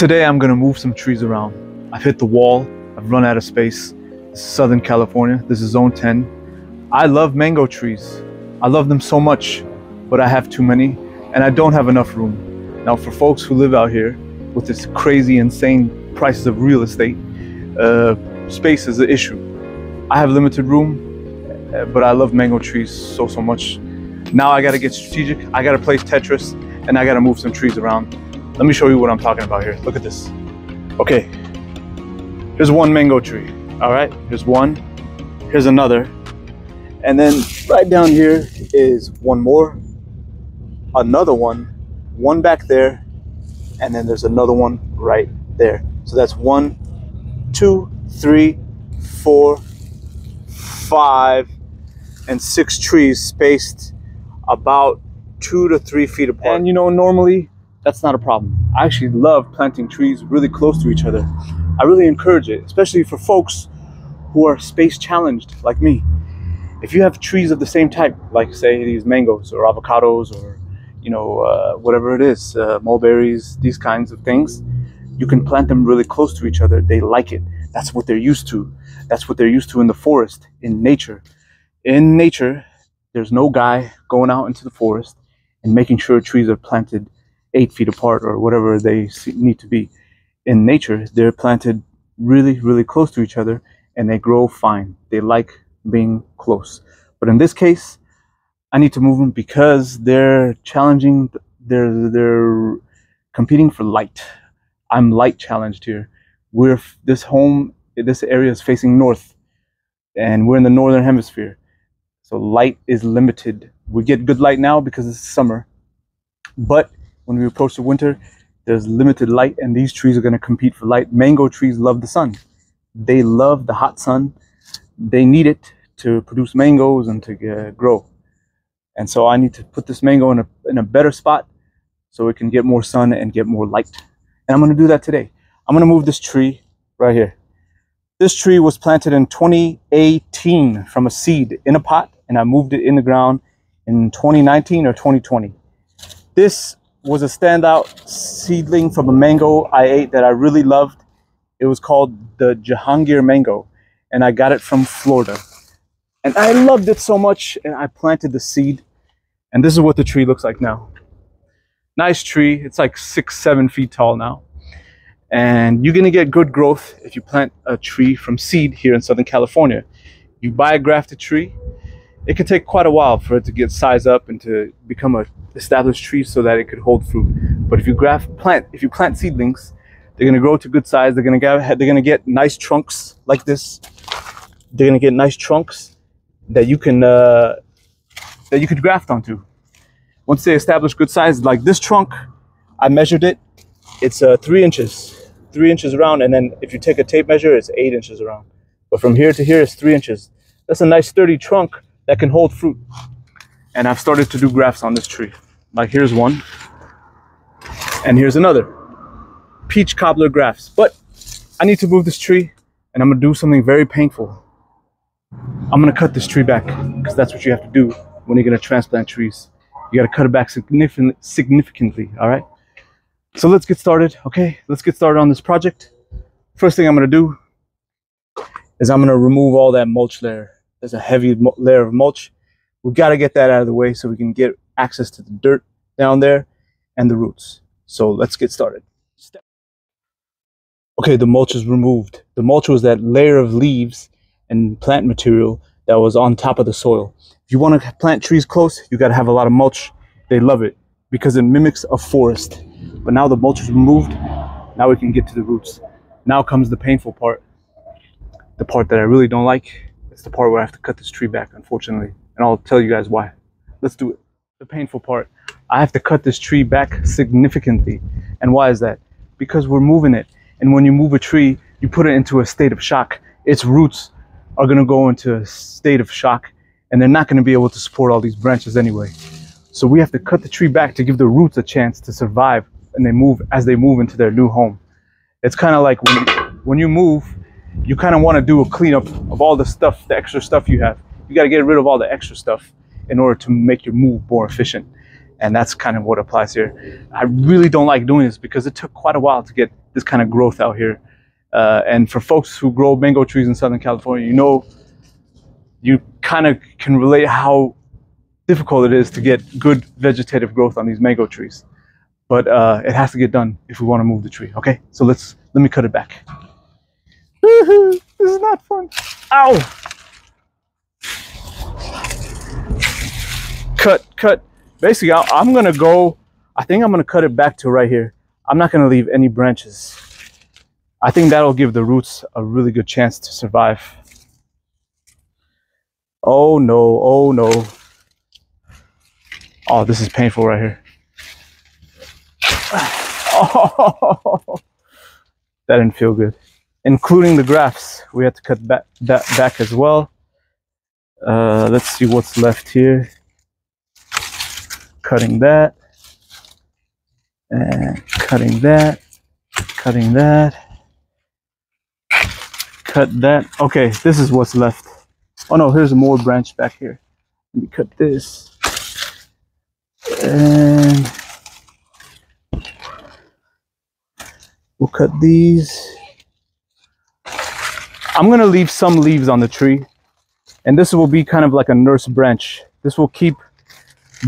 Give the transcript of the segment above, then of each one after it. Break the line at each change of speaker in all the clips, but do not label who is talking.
Today I'm gonna move some trees around. I've hit the wall, I've run out of space. This is Southern California, this is zone 10. I love mango trees. I love them so much, but I have too many and I don't have enough room. Now for folks who live out here with this crazy, insane prices of real estate, space is an issue. I have limited room, but I love mango trees so much. Now I gotta get strategic, I gotta play Tetris, and I gotta move some trees around. Let me show you what I'm talking about here. Look at this. Okay, here's one mango tree. All right, here's one, here's another. And then right down here is one more, another one back there, and then there's another one right there. So that's 1, 2, 3, 4, 5, and 6 trees spaced about 2 to 3 feet apart. And you know, normally that's not a problem. I actually love planting trees really close to each other. I really encourage it, especially for folks who are space challenged like me. If you have trees of the same type, like say these mangoes or avocados or you know, whatever it is, mulberries, these kinds of things, you can plant them really close to each other. They like it. That's what they're used to. That's what they're used to in the forest, in nature. In nature, there's no guy going out into the forest and making sure trees are planted 8 feet apart or whatever they need to be. In nature, they're planted really close to each other and they grow fine. They like being close. But in this case, I need to move them because they're challenging, they're competing for light. I'm light challenged here. This area is facing north and we're in the northern hemisphere. So light is limited. We get good light now because it's summer. But when we approach the winter, there's limited light and these trees are going to compete for light. Mango trees love the sun. They love the hot sun. They need it to produce mangoes and to grow. And so I need to put this mango in a better spot so it can get more sun and get more light. And I'm going to do that today. I'm going to move this tree right here. This tree was planted in 2018 from a seed in a pot, and I moved it in the ground in 2019 or 2020. This was a standout seedling from a mango I ate that I really loved. It was called the Jahangir mango, and I got it from Florida. And I loved it so much, and I planted the seed, and this is what the tree looks like now. Nice tree. It's like 6-7 feet tall now. And you're gonna get good growth if you plant a tree from seed here in Southern California. You buy a grafted tree, it can take quite a while for it to get sized up and to become a established tree so that it could hold fruit. But if you plant seedlings, they're gonna grow to good size. They're gonna get nice trunks like this. They're gonna get nice trunks that you can graft onto. Once they establish good size, like this trunk, I measured it. It's 3 inches around, and then if you take a tape measure, it's 8 inches around. But from here to here is 3 inches. That's a nice sturdy trunk that can hold fruit. And I've started to do grafts on this tree. Like here's one, and here's another. Peach cobbler grafts. But I need to move this tree, and I'm gonna do something very painful. I'm gonna cut this tree back, because that's what you have to do when you're gonna transplant trees. You gotta cut it back significantly, all right? So let's get started, okay? Let's get started on this project. First thing I'm gonna do is I'm gonna remove all that mulch layer. There's a heavy layer of mulch. We've gotta get that out of the way so we can get access to the dirt down there and the roots. So let's get started. Okay, the mulch is removed. The mulch was that layer of leaves and plant material that was on top of the soil. If you wanna plant trees close, you gotta have a lot of mulch. They love it because it mimics a forest. But now the mulch is removed, now we can get to the roots. Now comes the painful part. The part that I really don't like. It's the part where I have to cut this tree back, unfortunately. And I'll tell you guys why. Let's do it. The painful part. I have to cut this tree back significantly. And why is that? Because we're moving it. And when you move a tree, you put it into a state of shock. Its roots are gonna go into a state of shock, and they're not gonna be able to support all these branches anyway. So we have to cut the tree back to give the roots a chance to survive and as they move into their new home. It's kind of like when you move, you kind of want to do a cleanup of all the stuff, the extra stuff you have. You got to get rid of all the extra stuff in order to make your move more efficient. And that's kind of what applies here. I really don't like doing this because it took quite a while to get this kind of growth out here. And for folks who grow mango trees in Southern California, you know, you kind of can relate how difficult it is to get good vegetative growth on these mango trees. But it has to get done if we want to move the tree. Okay, so let me cut it back. This is not fun. Ow! Cut. Basically, I'm gonna go. I think I'm gonna cut it back to right here. I'm not gonna leave any branches. I think that'll give the roots a really good chance to survive. Oh no! Oh no! Oh, this is painful right here. Oh, that didn't feel good. Including the grafts, we had to cut that back as well. Let's see what's left here. Cutting that, and cutting that, cutting that, cut that. Okay, this is what's left. Oh no, here's more branch back here. Let me cut this, and we'll cut these. I'm gonna leave some leaves on the tree, and this will be kind of like a nurse branch. This will keep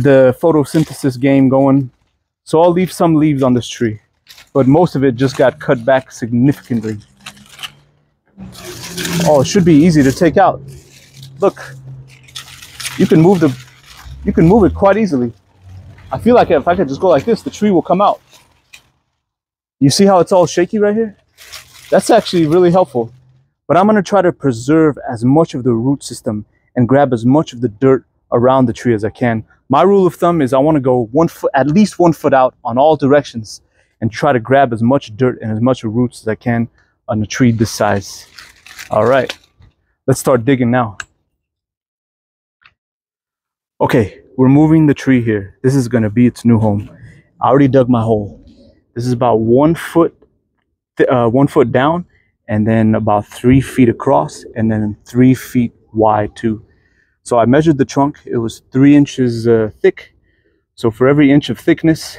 the photosynthesis game going. So I'll leave some leaves on this tree, but most of it just got cut back significantly. Oh, it should be easy to take out. Look, you can move it quite easily. I feel like if I could just go like this, the tree will come out. You see how it's all shaky right here? That's actually really helpful. But I'm gonna try to preserve as much of the root system and grab as much of the dirt around the tree as I can. My rule of thumb is I want to go 1 foot, at least 1 foot out on all directions, and try to grab as much dirt and as much roots as I can on a tree this size. All right, let's start digging now. Okay, we're moving the tree here. This is gonna be its new home. I already dug my hole. This is about 1 foot, 1 foot down, and then about 3 feet across, and then 3 feet wide too. So I measured the trunk. It was 3 inches thick. So for every inch of thickness,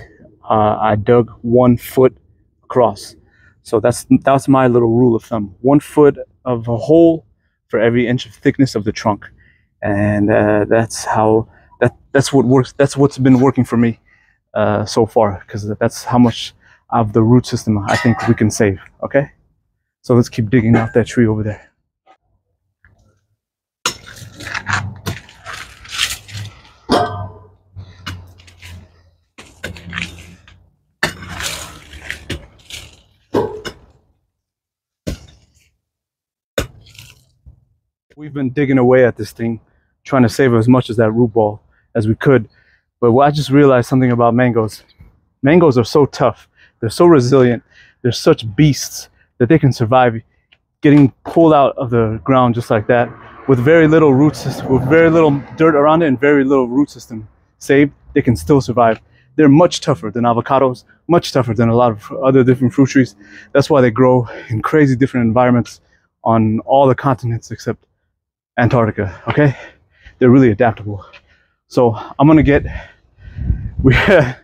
I dug 1 foot across. So that's my little rule of thumb. 1 foot of a hole for every inch of thickness of the trunk, and that's what works. That's what's been working for me so far, because that's how much of the root system I think we can save. Okay, so let's keep digging out that tree over there. We've been digging away at this thing, trying to save as much of that root ball as we could. But I just realized something about mangoes. Mangoes are so tough. They're so resilient. They're such beasts that they can survive getting pulled out of the ground just like that with very little root system, with very little dirt around it and very little root system saved. They can still survive. They're much tougher than avocados, much tougher than a lot of other different fruit trees. That's why they grow in crazy different environments on all the continents except Antarctica. Okay, they're really adaptable. So I'm gonna get let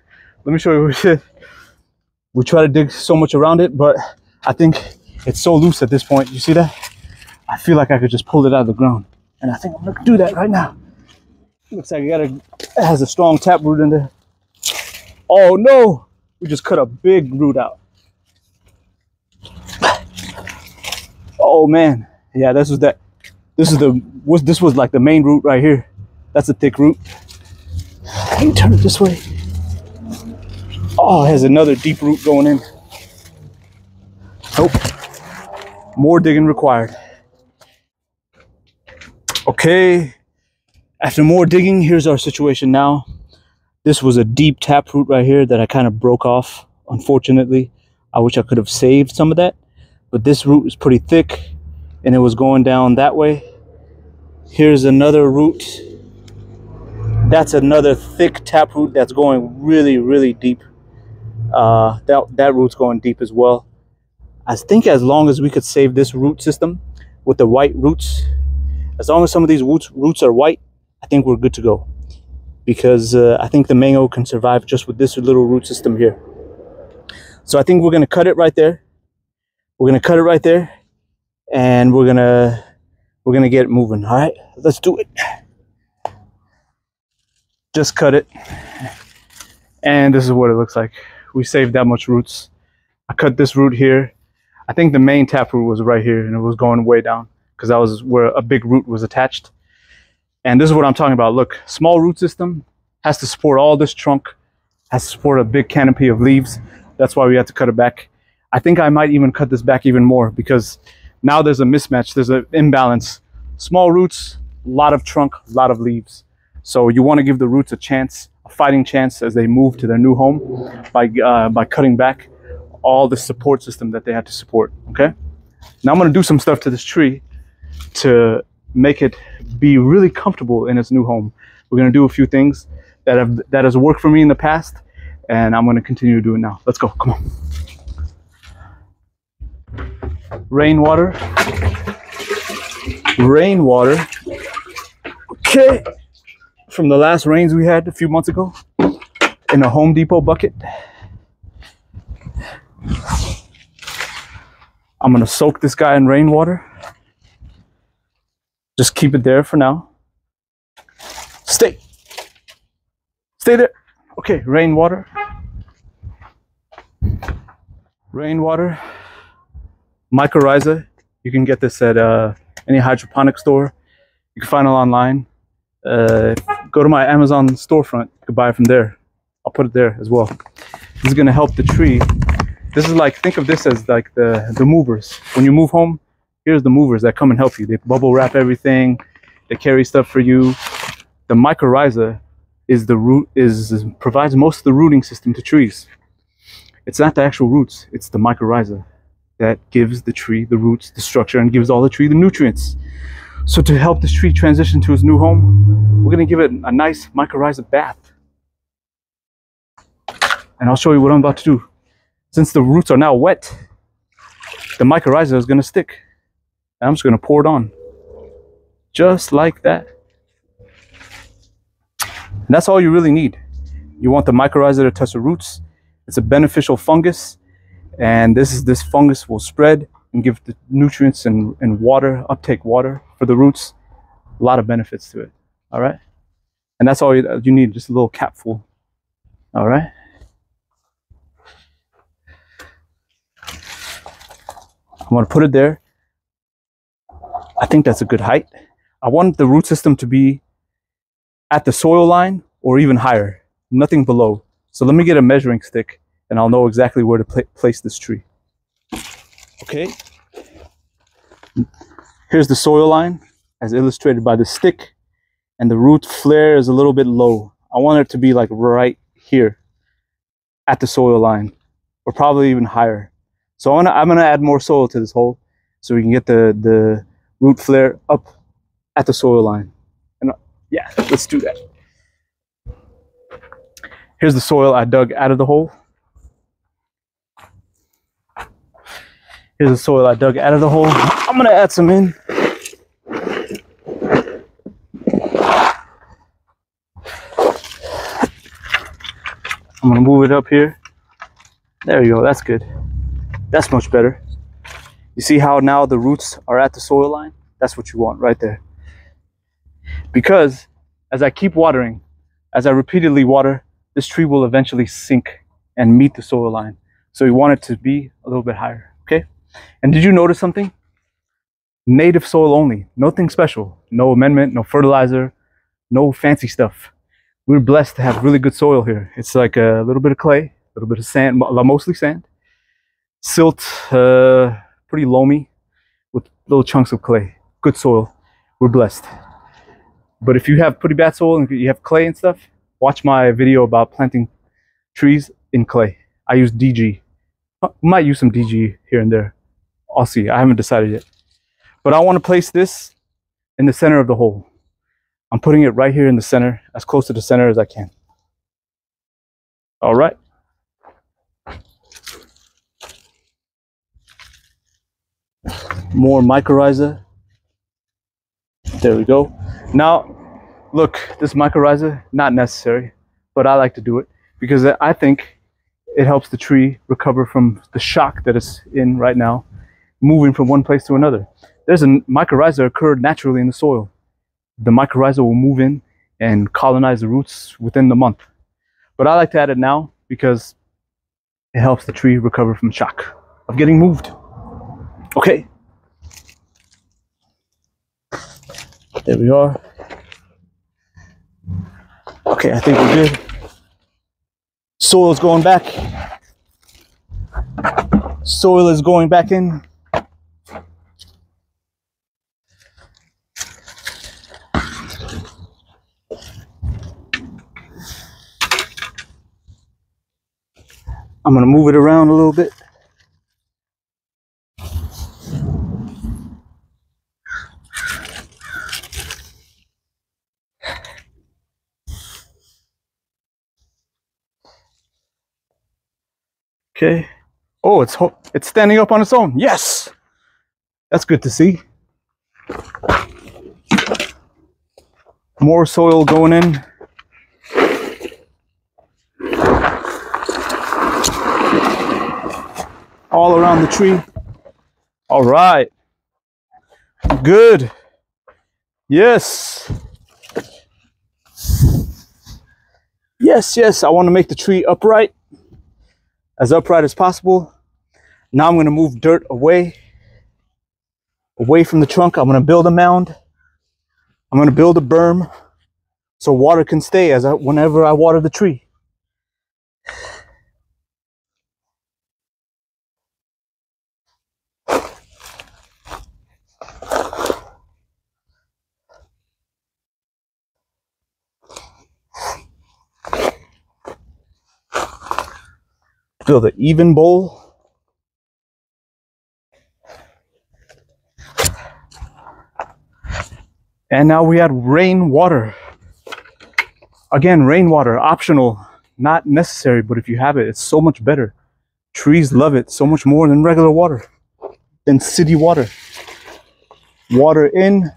me show you. We try to dig so much around it, but I think it's so loose at this point. You see that? I feel like I could just pull it out of the ground, and I think I'm gonna do that right now. Looks like it has a strong taproot in there. Oh no, we just cut a big root out. Oh man, yeah, this was like the main root right here. That's a thick root. Let me turn it this way. Oh, it has another deep root going in. Nope. More digging required. Okay, after more digging, here's our situation now. This was a deep taproot right here that I kind of broke off, unfortunately. I wish I could have saved some of that, but this root is pretty thick and it was going down that way. Here's another root. That's another thick taproot that's going really, really deep. That root's going deep as well. I think as long as we could save this root system with the white roots, as long as some of these roots are white, I think we're good to go.
because I think the mango can survive just with this little root system here. So I think we're gonna cut it right there. We're gonna cut it right there, and we're gonna get it moving. All right, let's do it. Just cut it, and this is what it looks like. We saved that much roots. I cut this root here. I think the main taproot was right here, and it was going way down because that was where a big root was attached. And this is what I'm talking about. Look, small root system has to support all this trunk, has to support a big canopy of leaves. That's why we had to cut it back. I think I might even cut this back even more because now there's a mismatch, there's an imbalance. Small roots, a lot of trunk, a lot of leaves. So you want to give the roots a chance, a fighting chance as they move to their new home by cutting back all the support system that they had to support, okay? Now I'm gonna do some stuff to this tree to make it be really comfortable in its new home. We're gonna do a few things that has worked for me in the past, and I'm gonna continue to do it now. Let's go, come on. Rainwater. Rainwater. Okay. From the last rains we had a few months ago in a Home Depot bucket. I'm gonna soak this guy in rainwater. Just keep it there for now. Stay there. Okay, rainwater. Rainwater. Mycorrhizae. You can get this at any hydroponic store. You can find it online. Go to my Amazon storefront. You can buy it from there. I'll put it there as well. This is gonna help the tree. This is like, think of this as like the movers. When you move home, here's the movers that come and help you. They bubble wrap everything. They carry stuff for you. The mycorrhiza provides most of the rooting system to trees. It's not the actual roots, it's the mycorrhiza that gives the tree the roots, the structure, and gives all the tree the nutrients. So to help this tree transition to its new home, we're gonna give it a nice mycorrhiza bath. And I'll show you what I'm about to do. Since the roots are now wet, the mycorrhiza is gonna stick. And I'm just gonna pour it on. Just like that. And that's all you really need. You want the mycorrhiza to touch the roots. It's a beneficial fungus. And this fungus will spread and give the nutrients and water, uptake water for the roots. A lot of benefits to it, all right? And that's all you need, just a little capful, all right? I'm gonna put it there. I think that's a good height. I want the root system to be at the soil line or even higher, nothing below. So let me get a measuring stick and I'll know exactly where to place this tree. Okay. Here's the soil line as illustrated by the stick, and the root flare is a little bit low. I want it to be like right here at the soil line, or probably even higher. So I'm gonna add more soil to this hole so we can get the root flare up at the soil line. And yeah, let's do that. Here's the soil I dug out of the hole. Here's the soil I dug out of the hole. I'm gonna add some in. I'm gonna move it up here. There you go, that's good. That's much better. You see how now the roots are at the soil line? That's what you want right there. Because as I keep watering, as I repeatedly water, this tree will eventually sink and meet the soil line. So you want it to be a little bit higher, okay? And did you notice something? Native soil only, nothing special. No amendment, no fertilizer, no fancy stuff. We're blessed to have really good soil here. It's like a little bit of clay, a little bit of sand, mostly sand. Silt, pretty loamy with little chunks of clay. Good soil. We're blessed. But if you have pretty bad soil and you have clay and stuff, watch my video about planting trees in clay. I use DG. Might use some DG here and there. I'll see. I haven't decided yet. But I want to place this in the center of the hole. I'm putting it right here in the center, as close to the center as I can. All right. More mycorrhiza. There we go. Now,
Look, this mycorrhiza, not necessary, but I like to do it because I think it helps the tree recover from the shock that it's in right now, moving from one place to another. There's a mycorrhiza occurred naturally in the soil. The mycorrhiza will move in and colonize the roots within the month. But I like to add it now because it helps the tree recover from shock of getting moved. Okay. There we are. Okay, I think we're good. Soil's going back. Soil is going back in. I'm gonna move it around a little bit. Okay. Oh, it's standing up on its own. Yes, that's good to see. More soil going in. All around the tree. All right. Good. Yes. Yes, yes. I want to make the tree upright as possible. Now I'm going to move dirt away from the trunk. I'm going to build a mound. I'm going to build a berm so water can stay whenever I water the tree. Build an even bowl. And now we add rainwater. Again, rainwater, optional, not necessary, but if you have it, it's so much better. Trees love it so much more than regular water, than city water. Water in.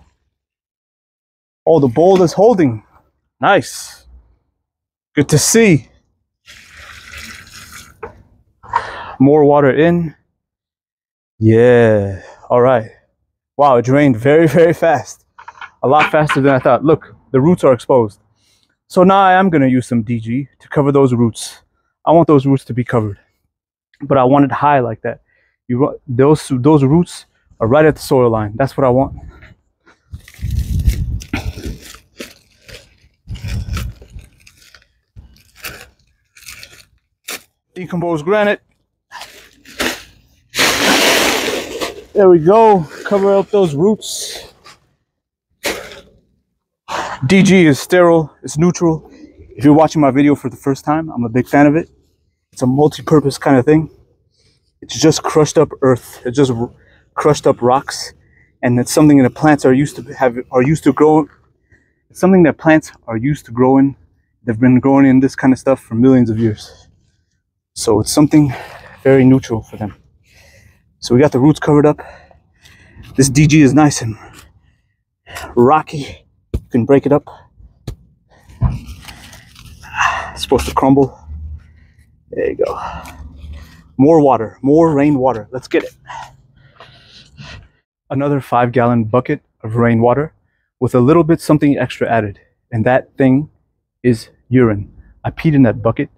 Oh, the bowl is holding. Nice. Good to see. More water in. Yeah. All right. Wow, it drained very, very fast. A lot faster than I thought. Look, the roots are exposed. So now I am going to use some DG to cover those roots. I want those roots to be covered, but I want it high like that. Those roots are right at the soil line. That's what I want. Decomposed granite. There we go. Cover up those roots. DG is sterile, it's neutral. If you're watching my video for the first time, I'm a big fan of it. It's a multi-purpose kind of thing. It's just crushed up earth. It's just crushed up rocks. And it's something that plants are used to grow. It's something that plants are used to growing. They've been growing in this kind of stuff for millions of years. So it's something very neutral for them. So we got the roots covered up. This DG is nice and rocky. You can break it up. It's supposed to crumble. There you go. More water, more rainwater. Let's get it. Another 5-gallon bucket of rainwater with a little bit something extra added. And that thing is urine. I peed in that bucket.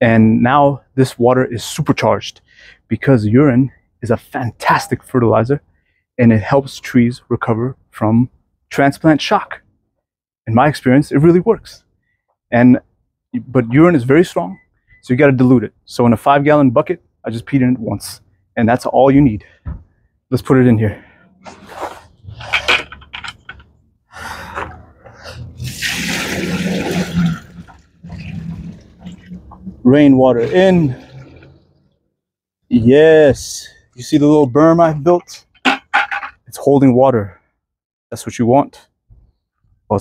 And now this water is supercharged because urine is a fantastic fertilizer and it helps trees recover from transplant shock. In my experience, it really works. But urine is very strong, so you got to dilute it. So in a 5-gallon bucket, I just peed in it once, and that's all you need. Let's put it in here. Rainwater in. Yes. You see the little berm I built? It's holding water. That's what you want. Well,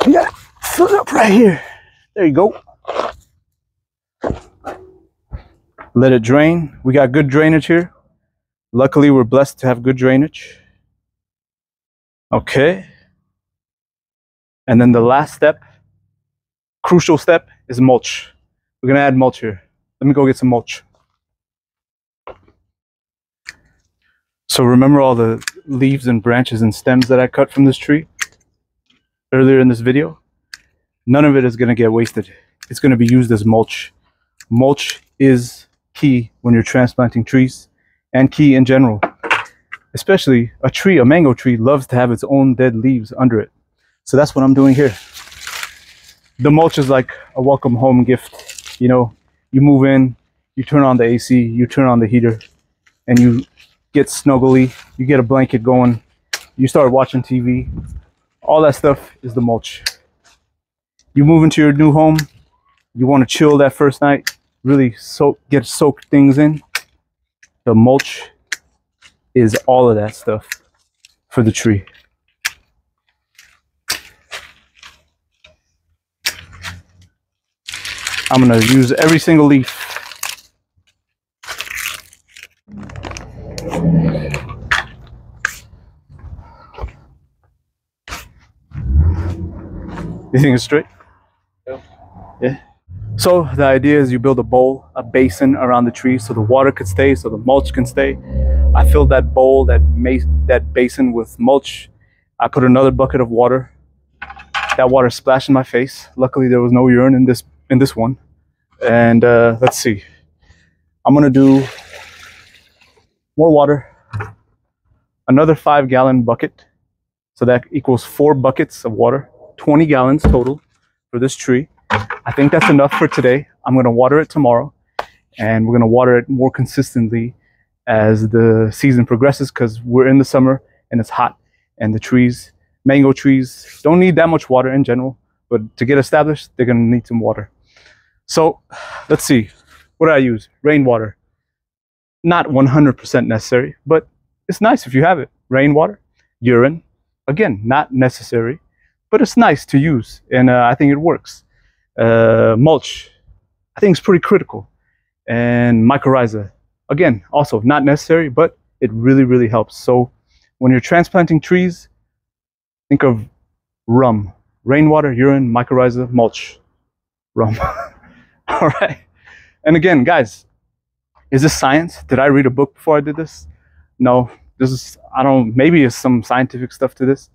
you gotta fill it up right here. There you go. Let it drain. We got good drainage here. Luckily, we're blessed to have good drainage. Okay. And then the last step, crucial step, is mulch. We're gonna add mulch here. Let me go get some mulch. So remember all the leaves and branches and stems that I cut from this tree earlier in this video? None of it is gonna get wasted. It's gonna be used as mulch. Mulch is key when you're transplanting trees, and key in general. Especially a tree, a mango tree, loves to have its own dead leaves under it. So that's what I'm doing here. The mulch is like a welcome home gift. You know, you move in, you turn on the AC, you turn on the heater, and you get snuggly, you get a blanket going, you start watching TV. All that stuff is the mulch. You move into your new home, you want to chill that first night, really get soaked things in. The mulch is all of that stuff for the tree. I'm gonna use every single leaf. You think it's straight? Yeah. Yeah. So the idea is you build a bowl, a basin around the tree so the water could stay, so the mulch can stay. I filled that bowl, that basin with mulch. I put another bucket of water. That water splashed in my face. Luckily there was no urine in this one. And let's see. I'm gonna do more water. Another 5-gallon bucket. So that equals 4 buckets of water. 20 gallons total for this tree. I think that's enough for today. I'm gonna water it tomorrow, and we're gonna water it more consistently as the season progresses, because we're in the summer and it's hot, and the trees, mango trees, don't need that much water in general, but to get established, they're gonna need some water. So let's see, what do I use? Rainwater. Not 100% necessary, but it's nice if you have it. Rainwater. Urine. Again, not necessary, but it's nice to use, and I think it works. Mulch, I think it's pretty critical. And mycorrhizae, again, also not necessary, but it really, really helps. So when you're transplanting trees, think of R.U.M. Rainwater, urine, mycorrhizae, mulch. R.U.M. All right. And again, guys, is this science? Did I read a book before I did this? No, this is, maybe it's some scientific stuff to this,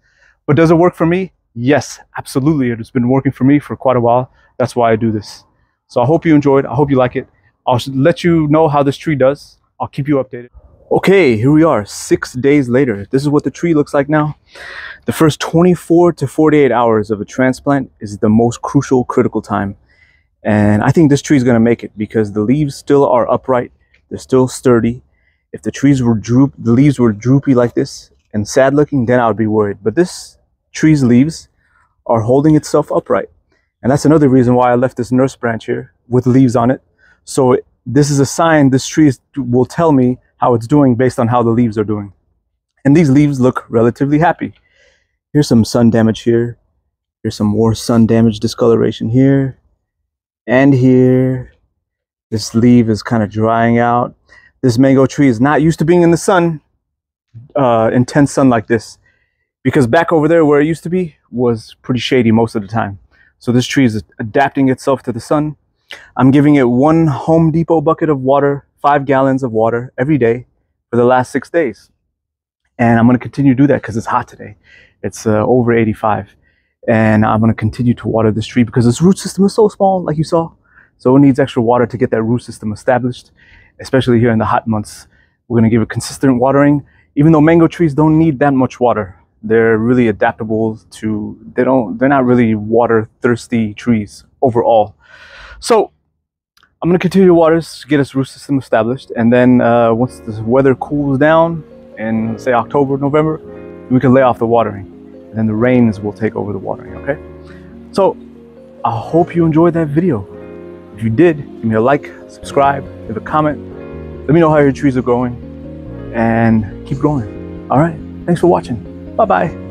but does it work for me? Yes, absolutely. It has been working for me for quite a while. That's why I do this. So I hope you enjoyed. I hope you like it. I'll let you know how this tree does. I'll keep you updated. Okay, here we are 6 days later. This is what the tree looks like now. The first 24 to 48 hours of a transplant is the most crucial, critical time. And I think this tree is going to make it because the leaves still are upright. They're still sturdy. If the leaves were droopy like this and sad looking, then I would be worried. But this tree's leaves are holding itself upright. And that's another reason why I left this nurse branch here with leaves on it. So this is a sign this tree will tell me how it's doing based on how the leaves are doing. And these leaves look relatively happy. Here's some sun damage here. Here's some more sun damage discoloration here. And here, this leaf is kind of drying out. This mango tree is not used to being in the sun, intense sun like this, because back over there where it used to be was pretty shady most of the time. So this tree is adapting itself to the sun. I'm giving it 1 Home Depot bucket of water, 5 gallons of water every day for the last 6 days. And I'm going to continue to do that because it's hot today. It's over 85. And I'm going to continue to water this tree because its root system is so small, like you saw. So it needs extra water to get that root system established, especially here in the hot months. We're going to give it consistent watering, even though mango trees don't need that much water. They're really adaptable to, they're not really water thirsty trees overall. So I'm going to continue to water this to get its root system established. And then once the weather cools down in, say, October, November, we can lay off the watering. And then the rains will take over the watering, okay? So I hope you enjoyed that video. If you did, give me a like, subscribe, leave a comment. Let me know how your trees are going and keep growing. All right, thanks for watching. Bye-bye.